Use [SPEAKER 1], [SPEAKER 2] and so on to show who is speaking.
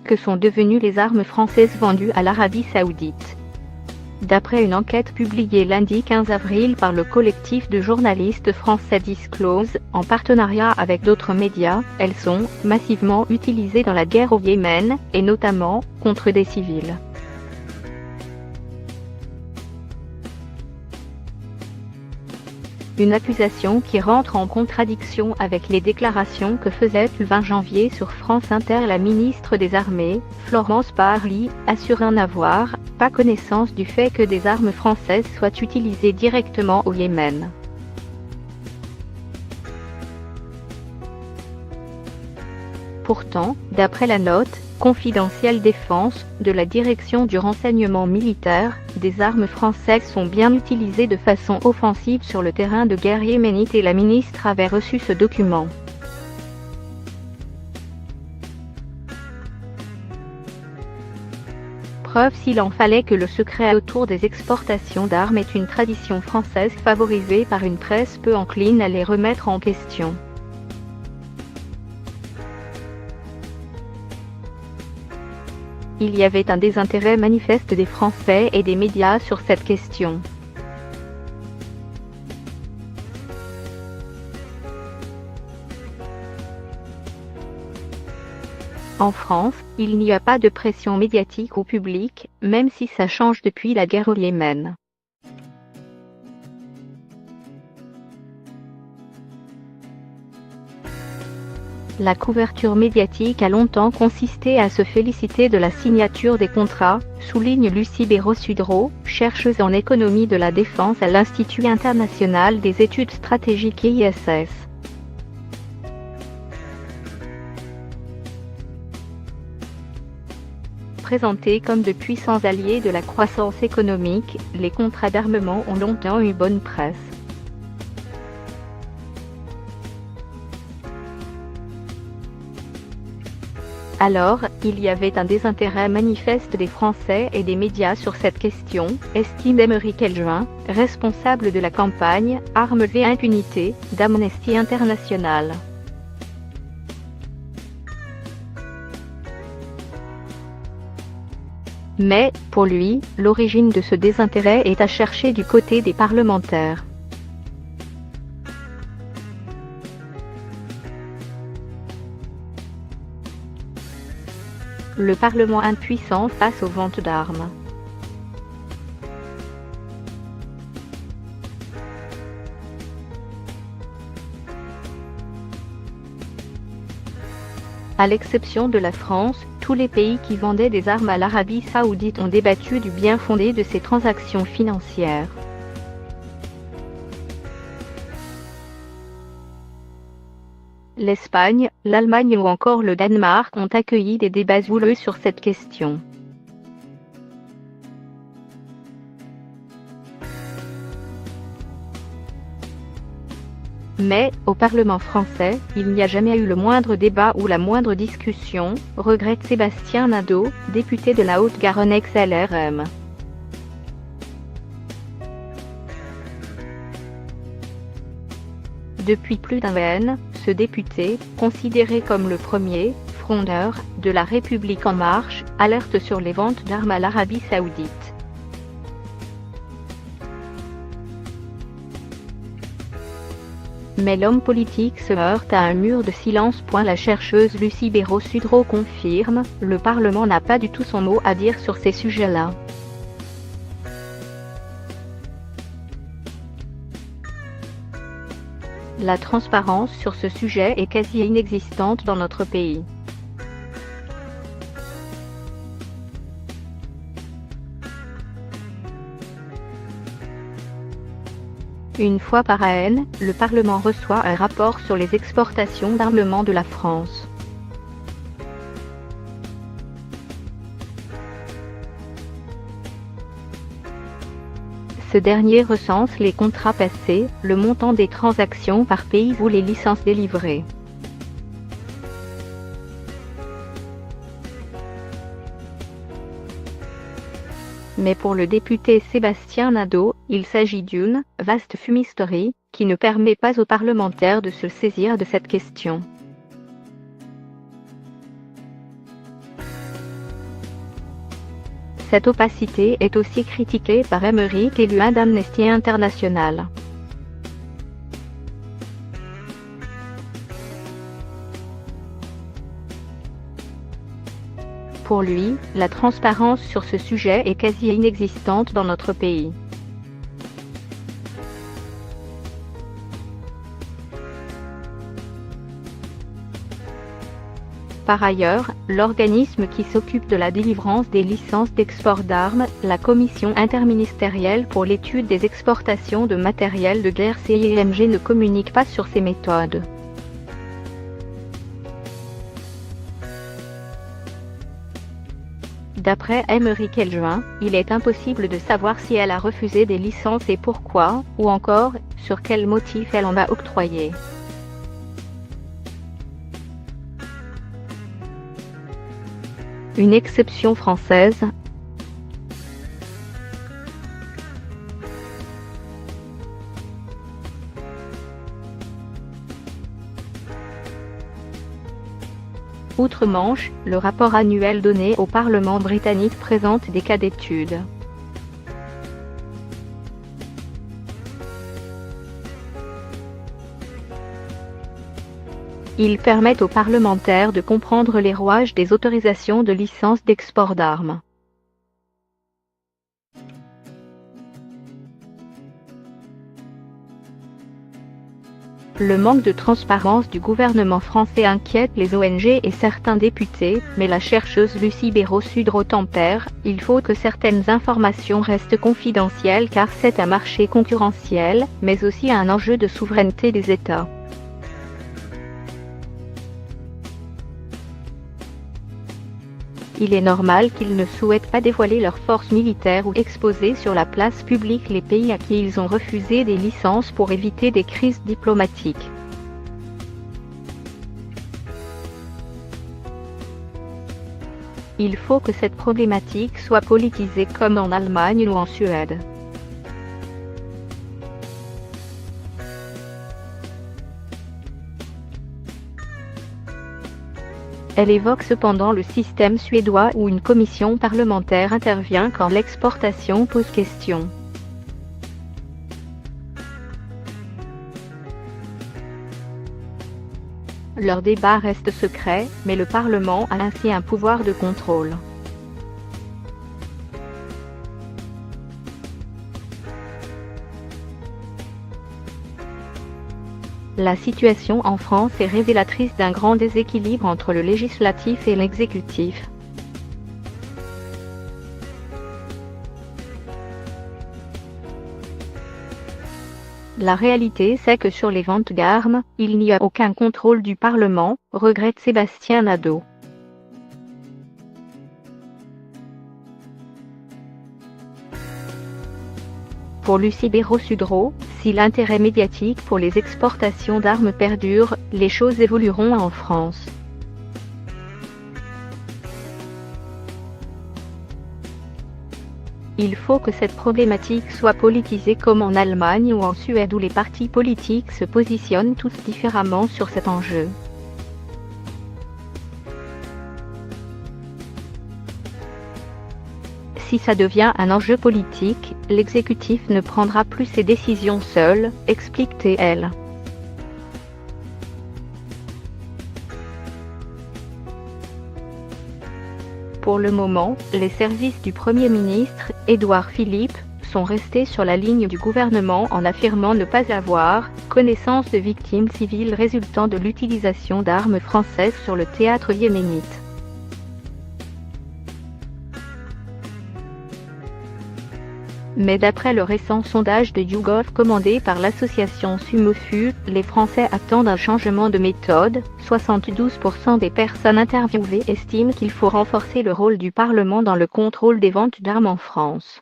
[SPEAKER 1] que sont devenues les armes françaises vendues à l'Arabie Saoudite. D'après une enquête publiée lundi 15 avril par le collectif de journalistes français Disclose, en partenariat avec d'autres médias, elles sont massivement utilisées dans la guerre au Yémen, et notamment contre des civils. Une accusation qui rentre en contradiction avec les déclarations que faisait le 20 janvier sur France Inter la ministre des Armées, Florence Parly, assurant n'avoir pas connaissance du fait que des armes françaises soient utilisées directement au Yémen. Pourtant, d'après la note confidentielle défense de la direction du renseignement militaire, des armes françaises sont bien utilisées de façon offensive sur le terrain de guerre yéménite et la ministre avait reçu ce document. Preuve s'il en fallait que le secret autour des exportations d'armes est une tradition française favorisée par une presse peu encline à les remettre en question. Il y avait un désintérêt manifeste des Français et des médias sur cette question. En France, il n'y a pas de pression médiatique au public, même si ça change depuis la guerre au Yémen. La couverture médiatique a longtemps consisté à se féliciter de la signature des contrats, souligne Lucie Béraud-Sudreau, chercheuse en économie de la défense à l'Institut international des études stratégiques ISS. Présentés comme de puissants alliés de la croissance économique, les contrats d'armement ont longtemps eu bonne presse. Alors, il y avait un désintérêt manifeste des Français et des médias sur cette question, estime Émeric Eljuin, responsable de la campagne « Armes v Impunité » d'Amnesty International. Mais, pour lui, l'origine de ce désintérêt est à chercher du côté des parlementaires. Le Parlement impuissant face aux ventes d'armes. À l'exception de la France, tous les pays qui vendaient des armes à l'Arabie Saoudite ont débattu du bien fondé de ces transactions financières. L'Espagne, l'Allemagne ou encore le Danemark ont accueilli des débats houleux sur cette question. Mais, au Parlement français, il n'y a jamais eu le moindre débat ou la moindre discussion, regrette Sébastien Nadeau, député de la Haute-Garonne ex-LRM. Depuis plus d'un an, ce député, considéré comme le premier « frondeur » de la République en marche, alerte sur les ventes d'armes à l'Arabie Saoudite. Mais l'homme politique se heurte à un mur de silence. La chercheuse Lucie Béraud-Sudreau confirme, le Parlement n'a pas du tout son mot à dire sur ces sujets-là. La transparence sur ce sujet est quasi inexistante dans notre pays. Une fois par an, le Parlement reçoit un rapport sur les exportations d'armement de la France. Ce dernier recense les contrats passés, le montant des transactions par pays ou les licences délivrées. Mais pour le député Sébastien Nadeau, il s'agit d'une « vaste fumisterie » qui ne permet pas aux parlementaires de se saisir de cette question. Cette opacité est aussi critiquée par Aymeric Caillouin d'Amnesty International. Pour lui, la transparence sur ce sujet est quasi inexistante dans notre pays. Par ailleurs, l'organisme qui s'occupe de la délivrance des licences d'export d'armes, la Commission interministérielle pour l'étude des exportations de matériel de guerre CIMG, ne communique pas sur ces méthodes. D'après Aymeric Caillouin, il est impossible de savoir si elle a refusé des licences et pourquoi, ou encore, sur quel motif elle en a octroyé. Une exception française. Outre-Manche, le rapport annuel donné au Parlement britannique présente des cas d'étude. Ils permettent aux parlementaires de comprendre les rouages des autorisations de licence d'export d'armes. Le manque de transparence du gouvernement français inquiète les ONG et certains députés, mais la chercheuse Lucie Béraud-Sudreau tempère: il faut que certaines informations restent confidentielles car c'est un marché concurrentiel, mais aussi un enjeu de souveraineté des États. Il est normal qu'ils ne souhaitent pas dévoiler leurs forces militaires ou exposer sur la place publique les pays à qui ils ont refusé des licences pour éviter des crises diplomatiques. Il faut que cette problématique soit politisée comme en Allemagne ou en Suède. Elle évoque cependant le système suédois où une commission parlementaire intervient quand l'exportation pose question. Leur débat reste secret, mais le Parlement a ainsi un pouvoir de contrôle. La situation en France est révélatrice d'un grand déséquilibre entre le législatif et l'exécutif. La réalité c'est que sur les ventes d'armes, il n'y a aucun contrôle du Parlement, regrette Sébastien Nadeau. Pour Lucie Béraud-Sudreau, si l'intérêt médiatique pour les exportations d'armes perdure, les choses évolueront en France. Il faut que cette problématique soit politisée comme en Allemagne ou en Suède où les partis politiques se positionnent tous différemment sur cet enjeu. Si ça devient un enjeu politique, l'exécutif ne prendra plus ses décisions seul, explique-t-elle. Pour le moment, les services du Premier ministre, Édouard Philippe, sont restés sur la ligne du gouvernement en affirmant ne pas avoir connaissance de victimes civiles résultant de l'utilisation d'armes françaises sur le théâtre yéménite. Mais d'après le récent sondage de YouGov commandé par l'association Sumofu, les Français attendent un changement de méthode. 72% des personnes interviewées estiment qu'il faut renforcer le rôle du Parlement dans le contrôle des ventes d'armes en France.